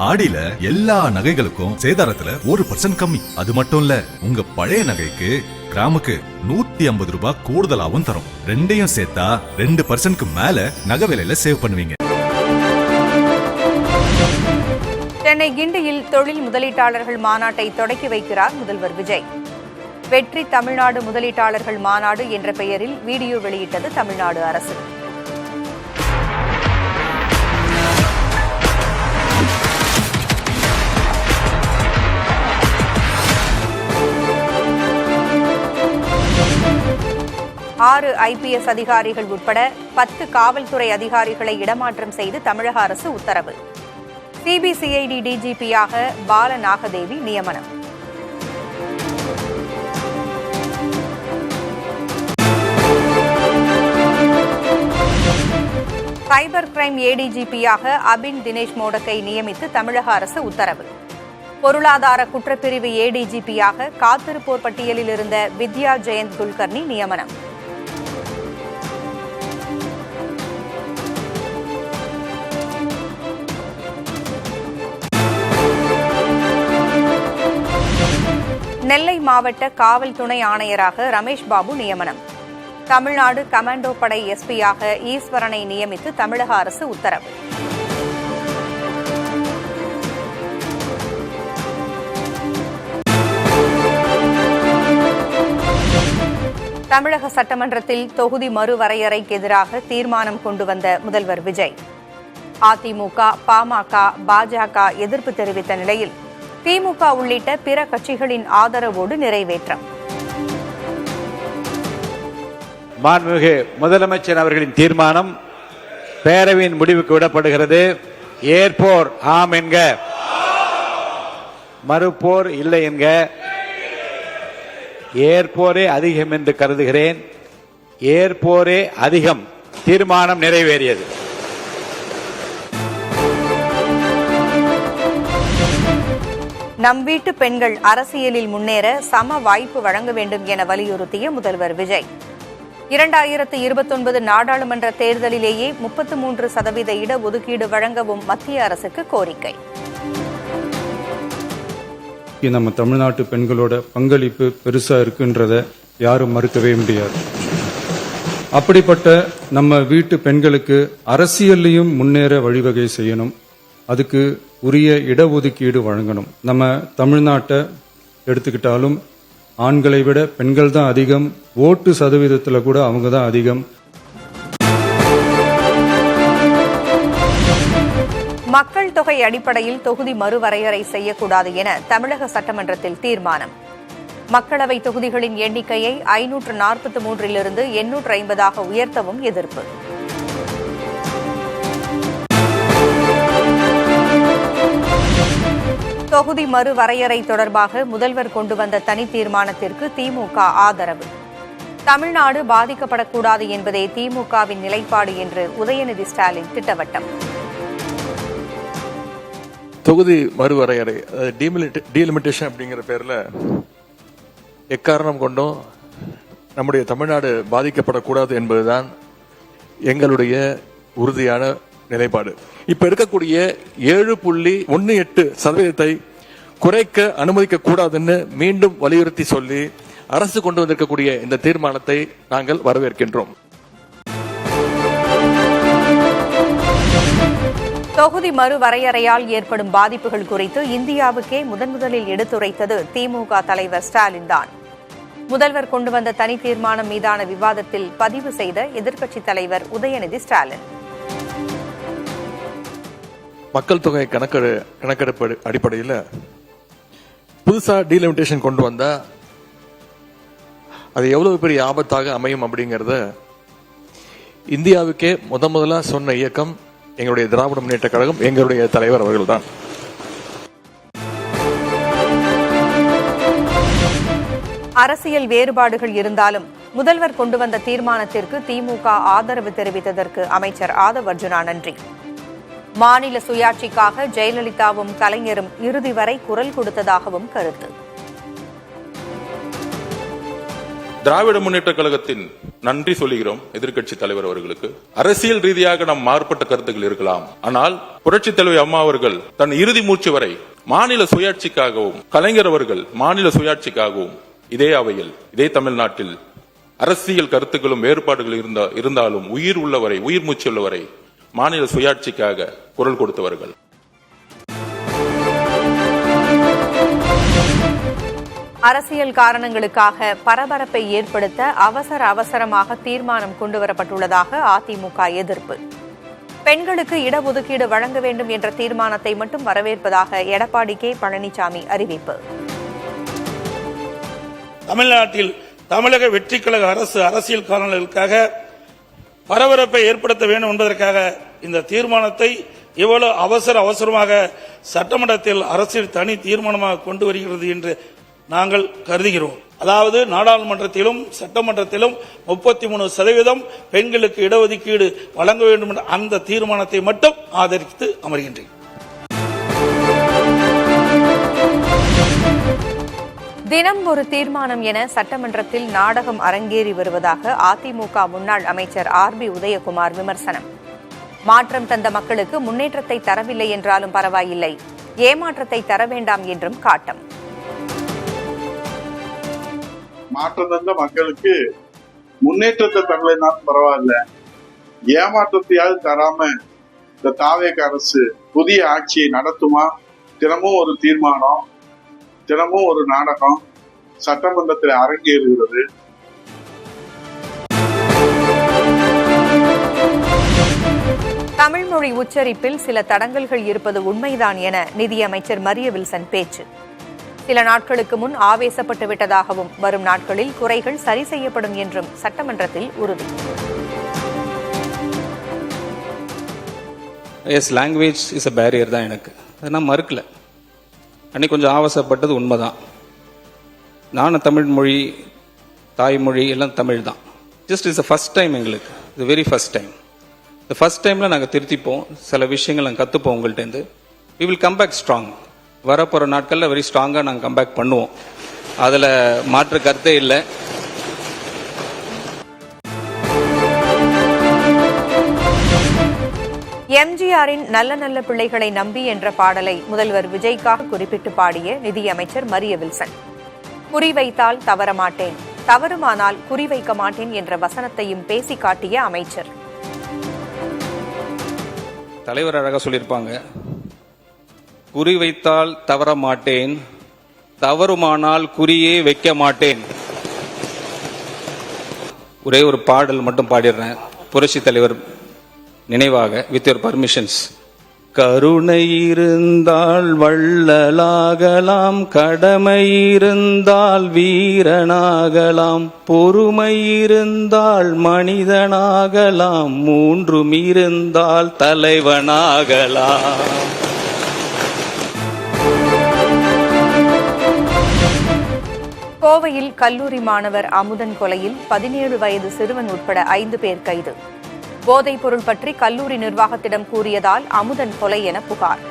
ஆடியில எல்லா நகைகளுக்கும் சேதாரத்துல 1% கம்மி. அது மட்டும் இல்ல, உங்க பழைய நகைக்கு கிராமுக்கு 150 ரூபாய் கூடுதலாவும் தரும். ரெண்டையும் சேர்த்தா 2% மேல நகை விலையில சேவ் பண்ணுவீங்க. சென்னை கிண்டியில் தொழில் முதலீட்டாளர்கள் மாநாட்டை தொடக்கி வைக்கிறார் முதல்வர் விஜய். வெற்றி தமிழ்நாடு முதலீட்டாளர்கள் மாநாடு என்ற பெயரில் வீடியோ வெளியிட்டது தமிழ்நாடு அரசு. ஆறு IPS அதிகாரிகள் உட்பட 10 காவல்துறை அதிகாரிகளை இடமாற்றம் செய்து தமிழக அரசு உத்தரவு. CBCID DGP-யாக பால நாகதேவி நியமனம். சைபர் கிரைம் ADGP-யாக அபின் தினேஷ் மோடக்கை நியமித்து தமிழக அரசு உத்தரவு. பொருளாதார குற்றப்பிரிவு ADGP-யாக காத்திருப்போர் பட்டியலில் இருந்த வித்யா ஜெயந்த் குல்கர்னி நியமனம். நெல்லை மாவட்ட காவல் துணை ஆணையராக ரமேஷ் பாபு நியமனம். தமிழ்நாடு கமாண்டோ படை SP-யாக ஈஸ்வரனை நியமித்து தமிழக அரசு உத்தரவு. தமிழக சட்டமன்றத்தில் தொகுதி மறுவரையறைக்கு எதிராக தீர்மானம் கொண்டு வந்த முதல்வர் விஜய். அதிமுக, பாமக, பாஜக எதிர்ப்பு தெரிவித்த நிலையில் திமுக உள்ளிட்ட பிற கட்சிகளின் ஆதரவோடு நிறைவேற்றம். மாண்புமிகு முதலமைச்சர் அவர்களின் தீர்மானம் பேரவையின் முடிவுக்கு விடப்படுகிறது. ஏற்போர் ஆம் என்க, மறுப்போர் இல்லை என்க. ஏற்போரே அதிகம் என்று கருதுகிறேன். ஏற்போரே அதிகம். தீர்மானம் நிறைவேறியது. நம் வீட்டு பெண்கள் அரசியலில் முன்னேற சம வாய்ப்பு வழங்க வேண்டும் என வலியுறுத்திய முதல்வர் விஜய். 2029 நாடாளுமன்ற தேர்தலிலேயே 33% இடஒதுக்கீடு வழங்கவும் மத்திய அரசுக்கு கோரிக்கை. நம்ம தமிழ்நாட்டு பெண்களோட பங்களிப்பு பெருசா இருக்குன்றத யாரும் மறுக்கவே முடியாது. அப்படிப்பட்ட நம்ம வீட்டு பெண்களுக்கு அரசியல்லையும் முன்னேற வழிவகை செய்யணும். அதுக்கு உரிய இடஒதுக்கீடு வழங்கணும். நம்ம தமிழ்நாட்டை எடுத்துக்கிட்டாலும் ஆண்களை விட பெண்கள் தான் அதிகம். ஓட்டு சதவீதத்தில் கூட அவங்க தான் அதிகம். மக்கள் தொகை அடிப்படையில் தொகுதி மறுவரையறை செய்யக்கூடாது என தமிழக சட்டமன்றத்தில் தீர்மானம். மக்களவை தொகுதிகளின் எண்ணிக்கையை 543 850 உயர்த்தவும் எதிர்ப்பு. தொகுதி மறுவரையறை தொடர்பாக முதல்வர் கொண்டு வந்த தனி தீர்மானத்திற்கு திமுக ஆதரவு. தமிழ்நாடு பாதிக்கப்படக்கூடாது என்பதே திமுகவின் நிலைப்பாடு என்று உதயநிதி ஸ்டாலின் திட்டவட்டம். தொகுதி மறுவரையறை டீலிமிட்டேஷன் அப்படிங்கிற பேர்ல எக்காரணம் கொண்டும் நம்முடைய தமிழ்நாடு பாதிக்கப்படக்கூடாது என்பதுதான் எங்களுடைய உறுதியான நிலைப்பாடு. இப்ப இருக்கக்கூடிய 7.18% குறைக்க அனுமதிக்க கூடாதுன்னு மீண்டும் வலியுறுத்தி சொல்லி அரசு கொண்டு வந்திருக்கக்கூடிய இந்த தீர்மானத்தை நாங்கள் வரவேற்கின்றோம். தொகுதி மறுவரையறையால் ஏற்படும் பாதிப்புகள் குறித்து இந்தியாவுக்கே முதலில் எடுத்துரைத்தது திமுக தலைவர் ஸ்டாலின் தான். முதல்வர் கொண்டு வந்த தனி தீர்மானம் மீதான விவாதத்தில் பதிவு செய்த எதிர்க்கட்சித் தலைவர் உதயநிதி ஸ்டாலின், மக்கள் தொகை கணக்கெடுப்பு அடிப்படையில் புதுசா டீலிமிட்டேஷன் கொண்டு வந்தா அது எவ்வளவு பெரிய ஆபத்தாக அமையும் அப்படிங்கறத இந்தியாவுக்கே முதலா சொன்ன இயக்கம் எங்களுடைய திராவிட முன்னேற்ற கழகம், எங்களுடைய தலைவர் அவர்கள்தான். அரசியல் வேறுபாடுகள் இருந்தாலும் முதல்வர் கொண்டு வந்த தீர்மானத்திற்கு திமுக ஆதரவு தெரிவித்ததற்கு அமைச்சர் ஆதவ் அர்ஜுனா நன்றி. மாநில சுயாட்சிக்காக ஜெயலலிதாவும் கலைஞரும் இறுதி வரை குரல் கொடுத்ததாகவும் கருத்து. திராவிட முன்னேற்ற கழகத்தின் நன்றி சொல்லுகிறோம் எதிர்க்கட்சி தலைவர் அவர்களுக்கு. அரசியல் ரீதியாக நம் மாறுபட்ட கருத்துக்கள் இருக்கலாம், ஆனால் புரட்சி தலைவி அம்மா அவர்கள் தன் இறுதி மூச்சு வரை மாநில சுயாட்சிக்காகவும், கலைஞர் அவர்கள் மாநில சுயாட்சிக்காகவும் இதே அவையில், இதே தமிழ்நாட்டில் அரசியல் கருத்துக்களும் வேறுபாடுகள் இருந்தாலும் உயிர் உள்ளவரை, உயிர் மூச்சு உள்ளவரை மாநில சுயாட்சிக்காக குரல் கொடுத்தவர்கள். அரசியல் காரணங்களுக்காக பரபரப்பை ஏற்படுத்த அவசரமாக தீர்மானம் கொண்டுவரப்பட்டுள்ளதாக அதிமுக எதிர்ப்பு. பெண்களுக்கு இடஒதுக்கீடு வழங்க வேண்டும் என்ற தீர்மானத்தை மட்டும் வரவேற்பதாக எடப்பாடி கே பழனிசாமி அறிவிப்பு. தமிழ்நாட்டில் தமிழக வெற்றி கழக அரசு அரசியல் காரணங்களுக்காக பரபரப்பை ஏற்படுத்த வேண்டும் என்பதற்காக இந்த தீர்மானத்தை இவ்வளவு அவசரமாக சட்டமன்றத்தில் அரசியல் தனி தீர்மானமாக கொண்டு வருகிறது என்று நாங்கள் கருதுகிறோம். அதாவது நாடாளுமன்றத்திலும் சட்டமன்றத்திலும் 33% பெண்களுக்கு இடஒதுக்கீடு வழங்க வேண்டும் என்ற அந்த தீர்மானத்தை மட்டும் ஆதரித்து அமர்கின்றேன். தினம் ஒரு தீர்மானம் என சட்டமன்றத்தில் நாடகம் அரங்கேறி வருவதாக அதிமுக முன்னாள் அமைச்சர் RB உதயகுமார் விமர்சனம். மாற்றம் தந்த மக்களுக்கு முன்னேற்றத்தை தரவில்லை என்றாலும் பரவாயில்லை, ஏமாற்றத்தை தர வேண்டாம் என்றும் காட்டம். மாற்றம் தந்த மக்களுக்கு முன்னேற்றத்தை தரலைனாலும் பரவாயில்ல, ஏமாற்றத்தையாவது தராம இந்த தாவேக அரசு புதிய ஆட்சியை நடத்துமா? தினமும் ஒரு தீர்மானம், தினமும் ஒரு நாடகம் சட்டமன்றத்தில் அரங்கேறுகிறது. தமிழ் மொழி உச்சரிப்பில் சில தடங்கல்கள் இருப்பது உண்மைதான் என நிதியமைச்சர் மரிய வில்சன் பேச்சு. சில நாட்களுக்கு முன் ஆவேசப்பட்டு விட்டதாகவும் வரும் நாட்களில் குறைகள் சரி செய்யப்படும் என்றும் சட்டமன்றத்தில் உறுதி. Yes, language is a barrier தான் எனக்கு, அதை நான் மறுக்கல. அன்னைக்கு கொஞ்சம் ஆவேசப்பட்டது உண்மைதான். நானும் தமிழ் மொழி, தாய்மொழி எல்லாம் தமிழ் தான். ஜஸ்ட் இஸ் ஃபர்ஸ்ட் டைம் எங்களுக்கு, இது வெரி ஃபர்ஸ்ட் டைம். இந்த ஃபர்ஸ்ட் டைமில் நாங்கள் திருத்திப்போம், சில விஷயங்கள் நாங்கள் கற்றுப்போம் உங்கள்கிட்டருந்து. We will come back strong. வரப்போகிற நாட்களில் வெரி ஸ்ட்ராங்காக நாங்கள் கம்பேக் பண்ணுவோம், அதில் மாற்று கருத்தே இல்லை. எம்ஜிஆரின் நல்ல நல்ல பிள்ளைகளை நம்பி என்ற பாடலை முதல்வர் விஜய்க்காக குறிப்பிட்டு பாடிய நிதியமைச்சர் மரிய வில்சன். குறிவைத்தால் தவறமாட்டேன், தவறுமானால் குறிவைக்க மாட்டேன் என்ற வசனத்தையும் பேசி காட்டிய அமைச்சர். தலைவர் அழகாக சொல்லியிருப்பாங்க, குறி வைத்தால் தவற மாட்டேன், தவறுமானால் குறியே வைக்க மாட்டேன். ஒரே ஒரு பாடல் மட்டும் பாடிடுறேன், புரட்சி தலைவர் நினைவாக, வித் யுவர் பர்மிஷன்ஸ். கருணை இருந்தால் வள்ளலாகலாம், கடமை இருந்தால் வீரனாகலாம், பொறுமை இருந்தால் மனிதனாகலாம், மூன்றும் இருந்தால் தலைவனாகலாம். கோவையில் கல்லூரி மாணவர் அமுதன் கொலையில் 17 வயது சிறுவன் உட்பட 5 பேர் கைது. போதைப் பொருள் பற்றி கல்லூரி நிர்வாகத்திடம் கூறியதால் அமுதன் கொலை என புகார்.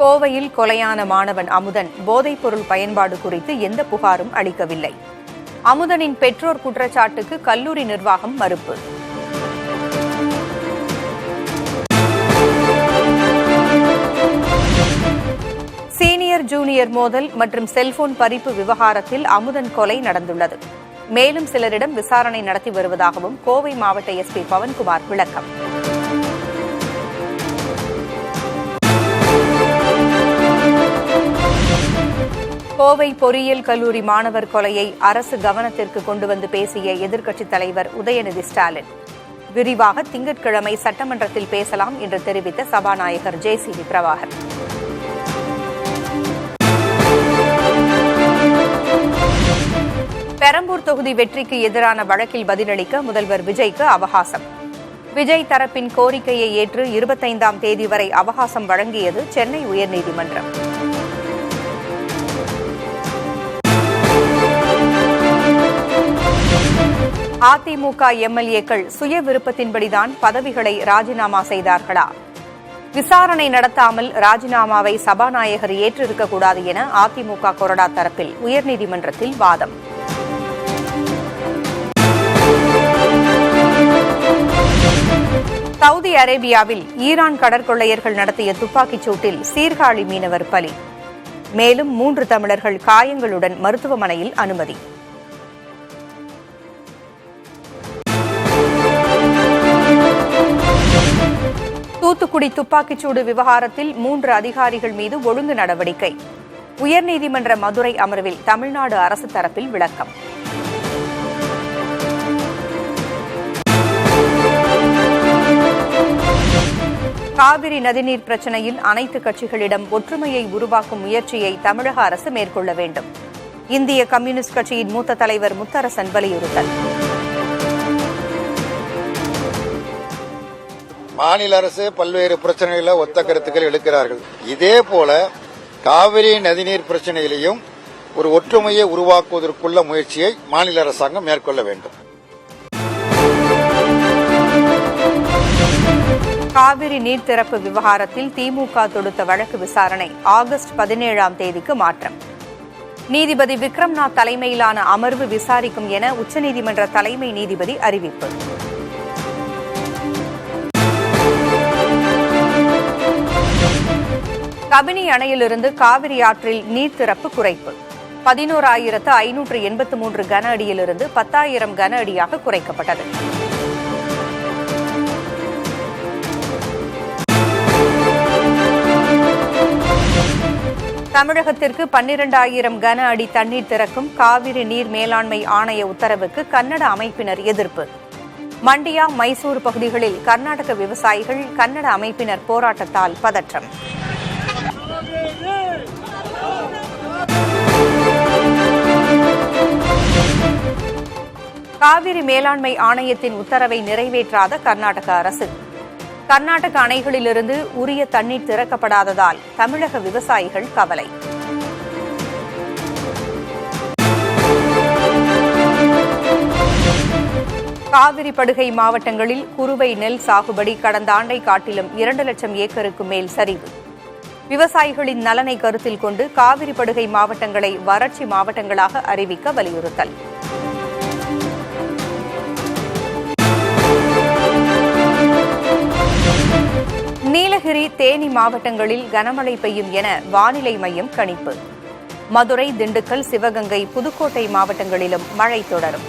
கோவையில் கொலையான மாணவன் அமுதன் போதைப் பொருள் பயன்பாடு குறித்து எந்த புகாரும் அளிக்கவில்லை. அமுதனின் பெற்றோர் குற்றச்சாட்டுக்கு கல்லூரி நிர்வாகம் மறுப்பு. சீனியர் ஜூனியர் மோதல் மற்றும் செல்போன் பறிப்பு விவகாரத்தில் அமுதன் கொலை நடந்துள்ளது. மேலும் சிலரிடம் விசாரணை நடத்தி வருவதாகவும் கோவை மாவட்ட SP பவன்குமார் விளக்கம். கோவை பொறியியல் கல்லூரி மாணவர் கொலையை அரசு கவனத்திற்கு கொண்டு வந்து பேசிய எதிர்க்கட்சித் தலைவர் உதயநிதி ஸ்டாலின், விரிவாக திங்கட்கிழமை சட்டமன்றத்தில் பேசலாம் என்று தெரிவித்த சபாநாயகர் JCD பிரபாகர். பெரம்பூர் தொகுதி வெற்றிக்கு எதிரான வழக்கில் பதிலளிக்க முதல்வர் விஜய்க்கு அவகாசம். விஜய் தரப்பின் கோரிக்கையை ஏற்று 25ஆம் தேதி வரை அவகாசம் வழங்கியது சென்னை உயர்நீதிமன்றம். அதிமுக MLA-க்கள் சுய விருப்பத்தின்படிதான் பதவிகளை ராஜினாமா செய்தார்களா? விசாரணை நடத்தாமல் ராஜினாமாவை சபாநாயகர் ஏற்றிருக்கக்கூடாது என அதிமுக கொறடா தரப்பில் உயர்நீதிமன்றத்தில் வாதம். சவுதி அரேபியாவில் ஈரான் கடற்கொள்ளையர்கள் நடத்திய துப்பாக்கிச் சூட்டில் சீர்காழி மீனவர் பலி. மேலும் 3 தமிழர்கள் காயங்களுடன் மருத்துவமனையில் அனுமதி. தூத்துக்குடி துப்பாக்கிச்சூடு விவகாரத்தில் 3 அதிகாரிகள் மீது ஒழுங்கு நடவடிக்கை. உயர்நீதிமன்ற மதுரை அமர்வில் தமிழ்நாடு அரசு தரப்பில் விளக்கம். காவிரி நதிநீர் பிரச்சினையில் அனைத்து கட்சிகளிடம் ஒற்றுமையை உருவாக்கும் முயற்சியை தமிழக அரசு மேற்கொள்ள வேண்டும். இந்திய கம்யூனிஸ்ட் கட்சியின் மூத்த தலைவர் முத்தரசன் வலியுறுத்தல். மாநில அரசு பல்வேறு பிரச்சனைகளை ஒத்த கருத்துக்கள் எடுக்கிறார்கள். இதே போல காவிரி நதிநீர் பிரச்சனையிலையும் ஒரு ஒற்றுமையை உருவாக்குவதற்குள்ள முயற்சியை மாநில அரசாங்கம் மேற்கொள்ள வேண்டும். காவிரி நீர் திறப்பு விவகாரத்தில் திமுக தொடுத்த வழக்கு விசாரணை ஆகஸ்ட் 17ஆம் தேதிக்கு மாற்றம். நீதிபதி விக்ரம்நாத் தலைமையிலான அமர்வு விசாரிக்கும் என உச்சநீதிமன்ற தலைமை நீதிபதி அறிவிப்பு. கபினி அணையிலிருந்து காவிரி ஆற்றில் நீர் திறப்பு குறைப்பு. 11,583 கன அடியிலிருந்து 10,000 கன அடியாக குறைக்கப்பட்டது. தமிழகத்திற்கு 12,000 கன அடி தண்ணீர் திறக்கும் காவிரி நீர் மேலாண்மை ஆணைய உத்தரவுக்கு கன்னட அமைப்பினர் எதிர்ப்பு. மண்டியா, மைசூர் பகுதிகளில் கர்நாடக விவசாயிகள் கன்னட அமைப்பினர் போராட்டத்தால் பதற்றம். காவிரி மேலாண்மை ஆணையத்தின் உத்தரவை நிறைவேற்றாத கர்நாடக அரசு. கர்நாடக அணைகளிலிருந்து உரிய தண்ணீர் திறக்கப்படாததால் தமிழக விவசாயிகள் கவலை. காவிரி படுகை மாவட்டங்களில் குறுவை நெல் சாகுபடி கடந்த ஆண்டை காட்டிலும் 2 லட்சம் ஏக்கருக்கு மேல் சரிவு. விவசாயிகளின் நலனை கருத்தில் கொண்டு காவிரி படுகை மாவட்டங்களை வறட்சி மாவட்டங்களாக அறிவிக்க வலியுறுத்தல். நீலகிரி, தேனி மாவட்டங்களில் கனமழை பெய்யும் என வானிலை மையம் கணிப்பு. மதுரை, திண்டுக்கல், சிவகங்கை, புதுக்கோட்டை மாவட்டங்களிலும் மழை தொடரும்.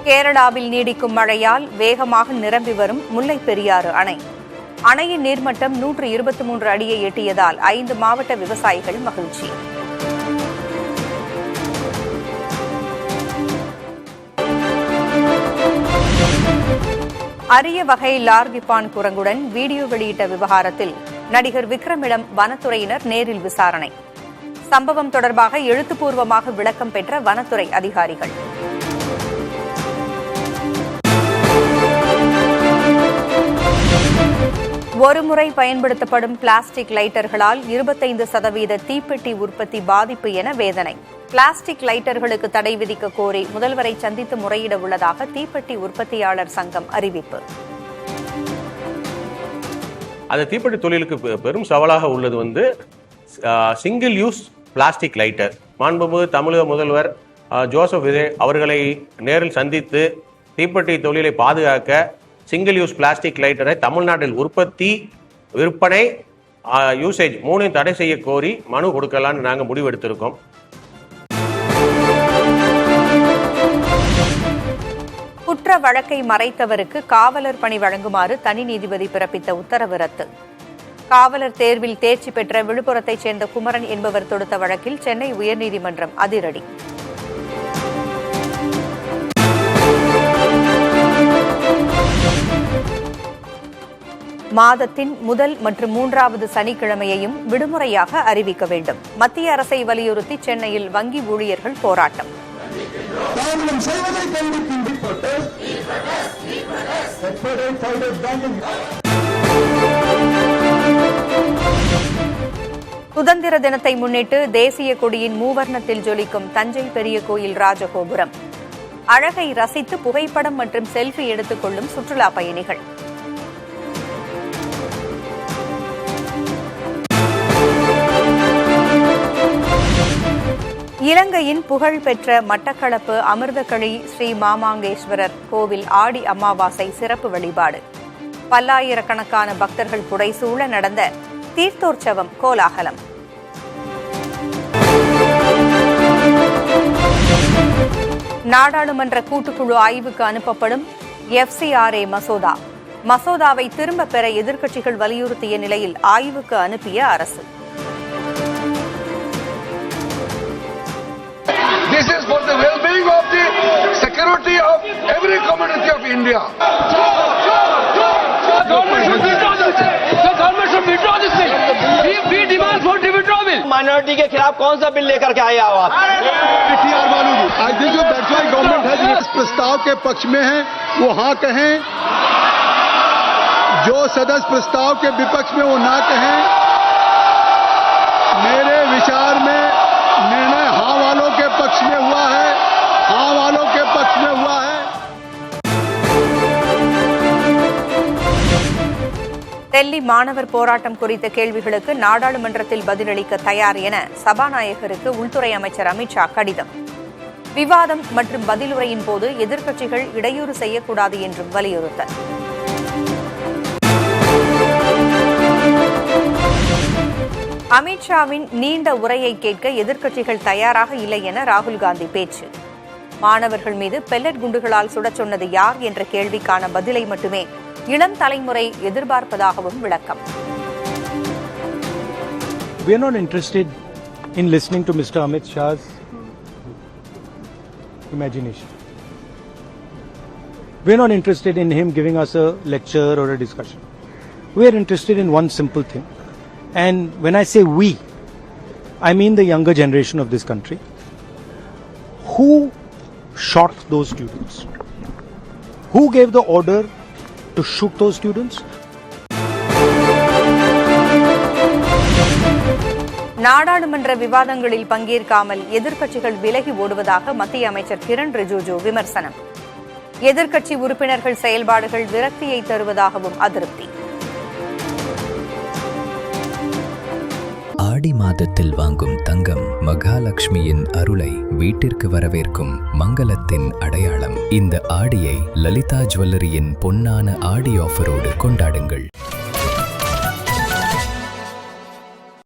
கேரளாவில் நீடிக்கும் மழையால் வேகமாக நிரம்பி வரும் முல்லைப் பெரியாறு அணை. அணையின் நீர்மட்டம் 123 அடியை எட்டியதால் 5 மாவட்ட விவசாயிகள் மகிழ்ச்சி. அரிய வகை லார்கிப்பான் குரங்குடன் வீடியோ வெளியிட்ட விவகாரத்தில் நடிகர் விக்ரமிடம் வனத்துறையினர் நேரில் விசாரணை. சம்பவம் தொடர்பாக எழுத்துப்பூர்வமாக விளக்கம் பெற்ற வனத்துறை அதிகாரிகள். ஒருமுறை பயன்படுத்தப்படும் பிளாஸ்டிக் லைட்டர்களால் 25% தீப்பெட்டி உற்பத்தி பாதிப்பு என வேதனை. பிளாஸ்டிக் லைட்டர்களுக்கு தடை விதிக்க கோரி முதல்வரை சந்தித்து முறையிட உள்ளதாக தீப்பெட்டி உற்பத்தியாளர் சங்கம் அறிவிப்பு. அந்த தீப்பெட்டி தொழிலுக்கு பெரும் சவாலாக உள்ளது சிங்கிள் யூஸ் பிளாஸ்டிக் லைட்டர். மாண்புமிகு தமிழக முதல்வர் ஜோசப் விஜய் அவர்களை நேரில் சந்தித்து தீப்பெட்டி தொழிலை பாதுகாக்க சிங்கிள் யூஸ் பிளாஸ்டிக் லைட்டரை தமிழ்நாட்டில் உற்பத்தி, விற்பனை, யூசேஜ் 3 தடை செய்ய கோரி மனு கொடுக்கலான்னு நாங்கள் முடிவெடுத்திருக்கோம். குற்ற வழக்கை மறைத்தவருக்கு காவலர் பணி வழங்குமாறு தனி நீதிபதி பிறப்பித்த உத்தரவு ரத்து. காவலர் தேர்வில் தேர்ச்சி பெற்ற விழுப்புரத்தைச் சேர்ந்த குமரன் என்பவர் தொடுத்த வழக்கில் சென்னை உயர்நீதிமன்றம் அதிரடி. மாதத்தின் முதல் மற்றும் 3வது சனிக்கிழமையையும் விடுமுறையாக அறிவிக்க வேண்டும். மத்திய அரசை வலியுறுத்தி சென்னையில் வங்கி ஊழியர்கள் போராட்டம். சுதந்திர தினத்தை முன்னிட்டு தேசிய கொடியின் மூவர்ணத்தில் ஜொலிக்கும் தஞ்சை பெரிய கோயில் ராஜகோபுரம். அழகை ரசித்து புகைப்படம் மற்றும் செல்ஃபி எடுத்துக் கொள்ளும் சுற்றுலா பயணிகள். இலங்கையின் புகழ்பெற்ற மட்டக்களப்பு அமிர்தகளி ஸ்ரீ மாமாங்கேஸ்வரர் கோவில் ஆடி அமாவாசை சிறப்பு வழிபாடு. பல்லாயிரக்கணக்கான பக்தர்கள் புடைசூழ நடந்த தீர்த்தோற்சவம் கோலாகலம். நாடாளுமன்ற கூட்டுக்குழு ஆய்வுக்கு அனுப்பப்படும் FCRA மசோதாவை திரும்பப் பெற எதிர்க்கட்சிகள் வலியுறுத்திய நிலையில் ஆய்வுக்கு அனுப்பிய அரசு. This is for the well-being of the security of every community of India. Government should withdraw this. The government should withdraw this bill. We demand for withdrawal. Minority के खिलाफ कौन सा बिल लेकर के आए आप? I think that's why government has इस प्रस्ताव के पक्ष में है वो हाँ कहें, जो सदस्य प्रस्ताव के विपक्ष में वो ना कहें. मेरे विचार में निर्णय हाँ वालों के पक्ष में हुआ है, हाँ वालों के पक्ष में हुआ है. டெல்லி மாணவர் போராட்டம் குறித்த கேள்விகளுக்கு நாடாளுமன்றத்தில் பதிலளிக்க தயார் என சபாநாயகருக்கு உள்துறை அமைச்சர் அமித்ஷா கடிதம். விவாதம் மற்றும் பதிலுரையின் போது எதிர்க்கட்சிகள் இடையூறு செய்யக்கூடாது என்றும் வலியுறுத்தல். அமித்ஷாவின் நீண்ட உரையை கேட்க எதிர்க்கட்சிகள் தயாராக இல்லை என ராகுல் காந்தி பேச்சு. மாணவர்கள் மீது பெல்லட் குண்டுகளால் சுடச் சொன்னது யார் என்ற கேள்விக்கான பதிலை மட்டுமே இளம் தலைமுறை எதிர்பார்ப்பதாகவும் விளக்கம். We are not interested in listening to Mr. Amit Shah's imagination. We are not interested in him giving us a lecture or a discussion. We are interested in one simple thing. And when I say we, I mean the younger generation of this country. Who shot those students? Who gave the order to shoot those students? நாடாளுமன்ற விவாதங்களில் பங்கேற்காமல் எதிர்க்கட்சிகள் விலகி ஓடுவதாக மத்திய அமைச்சர் கிரண் ரிஜிஜு விமர்சனம். எதிர்க்கட்சி உறுப்பினர்கள் செயல்பாடுகள் விரக்தியை தருவதாகவும் அதிருப்தி. ஆடி மாதத்தில் வாங்கும் தங்கம் மகாலட்சுமியின் அருளை வீட்டிற்கு வரவேற்கும் மங்களத்தின் அடையாளம். இந்த ஆடியை லலிதா ஜுவல்லரியின் பொன்னான ஆடி ஆஃபரோடு கொண்டாடுங்கள்.